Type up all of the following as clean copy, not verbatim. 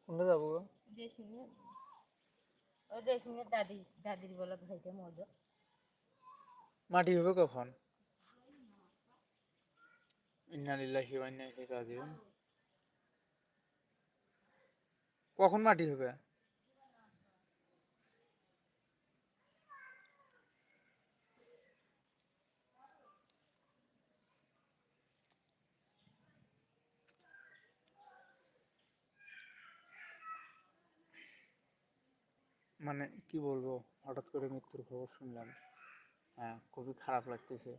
কোনটা যাবো দাদির বলে ভাইতে মজা মাটি হবে কখন? ইন্না লিল্লাহি ওয়া ইন্না ইলাইহি রাজিউন। কখন মাটি হবে? মানে কি বলবো, হঠাৎ করে মৃত্যুর খবর শুনলাম। হ্যাঁ, খুবই খারাপ লাগতেছে।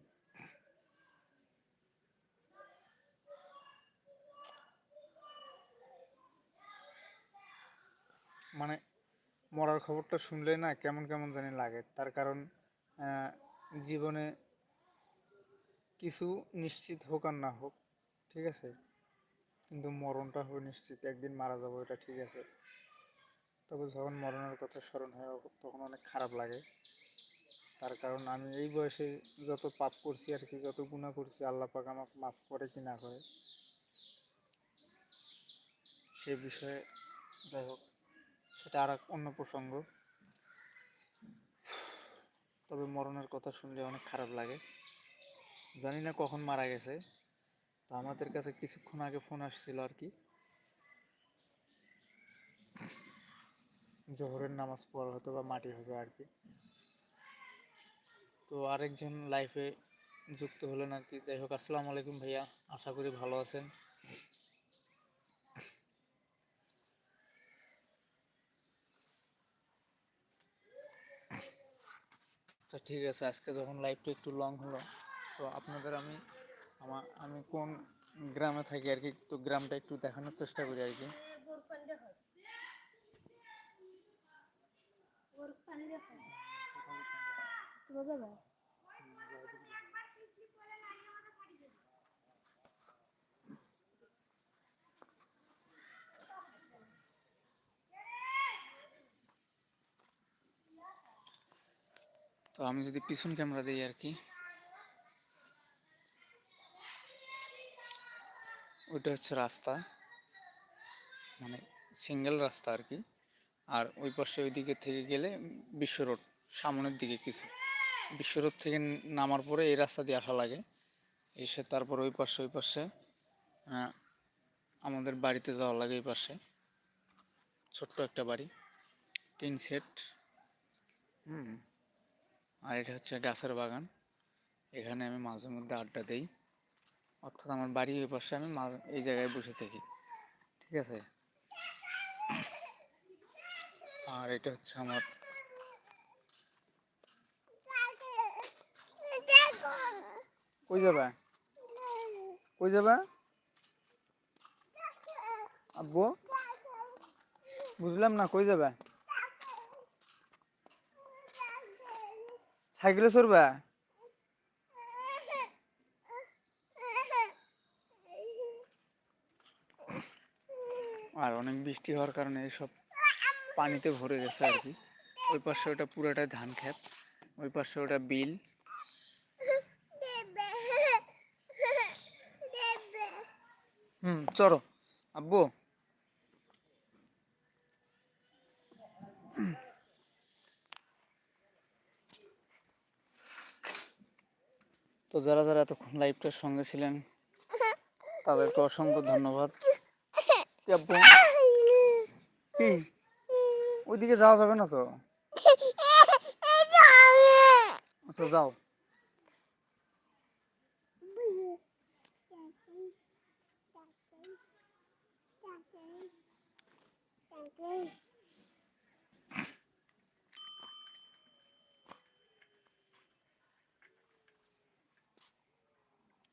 মানে মরার খবরটা শুনলে না কেমন কেমন জানি লাগে। তার কারণ জীবনে কিছু নিশ্চিত হোক আর না হোক, ঠিক আছে, কিন্তু মরণটা হবে নিশ্চিত। একদিন মারা যাবো, এটা ঠিক আছে। তবে যখন মরণের কথা স্মরণ হয় তখন অনেক খারাপ লাগে। তার কারণ আমি এই বয়সে যত পাপ করছি আর কি, যত গুনাহ করছি, আল্লাহ পাক আমাকে মাফ করে কি না করে সে বিষয়ে, যাই হোক, সেটা আর অন্য প্রসঙ্গ। তবে মরণের কথা শুনলে অনেক খারাপ লাগে। জানি না কখন মারা গেছে। তো আমাদের কাছে কিছুক্ষণ আগে ফোন আসছিল আর কি, জোহরের নামাজ পড়া হতো বা মাটি হবে আর কি। তো আরেকজন লাইফে যুক্ত হলেন আর কি। যাই হোক, আসসালামু আলাইকুম ভাইয়া, আশা করি ভালো আছেন। আচ্ছা ঠিক আছে, আজকে যখন লাইভটা একটু লং হলো, তো আপনাদের আমি কোন গ্রামে থাকি আর কি, তো গ্রামটা একটু দেখানোর চেষ্টা করি আর কি। তো আমি যদি পিছন ক্যামেরা দিই আর কি, ওইটা হচ্ছে রাস্তা, মানে সিঙ্গেল রাস্তা আর কি। আর ওই পাশে ওই দিকে থেকে গেলে বিশ্ব রোড, সামনের দিকে কিছু বিশ্ব রোড থেকে নামার পরে এই রাস্তা দিয়ে আসা লাগে। এসে তারপর ওই পাশে আমাদের বাড়িতে যাওয়া লাগে। এই পাশে ছোট্ট একটা বাড়ি, টিন সেট। আর এটা হচ্ছে গাছের বাগান, এখানে আমি মাঝে মধ্যে আড্ডা দিই। অর্থাৎ আমার বাড়ি ওই পাশে, আমি এই জায়গায় বসে থাকি, ঠিক আছে। আর এটা হচ্ছে আমার কই যাবে, কই যাবে আব্বু, বুঝলাম না, কই যাবে? সাইকেলে চড়বে? আর অনেক বৃষ্টি হওয়ার কারণে এইসব পানিতে ভরে গেছে আর কি। ওই পাশে ওটা পুরোটাই ধান ক্ষেত, ওই পাশে ওটা বিল। চলো আব্বু। তো যারা যারা এতক্ষণ লাইভটার সঙ্গে ছিলেন তাদেরকে অসংখ্য ধন্যবাদ। আব্বু কি ওইদিকে যাওয়া যাবে না তো? আচ্ছা যাও।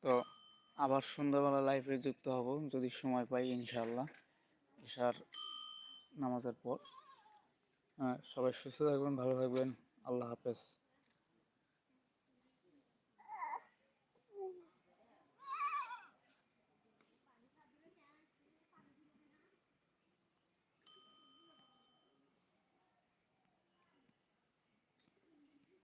তো আবার সন্ধ্যাবেলা লাইভে যুক্ত হব যদি সময় পাই, ইনশাআল্লাহ, ঈশার নামাজের পর। সবাই সুস্থ থাকবেন, ভালো থাকবেন, আল্লাহ হাফেজ।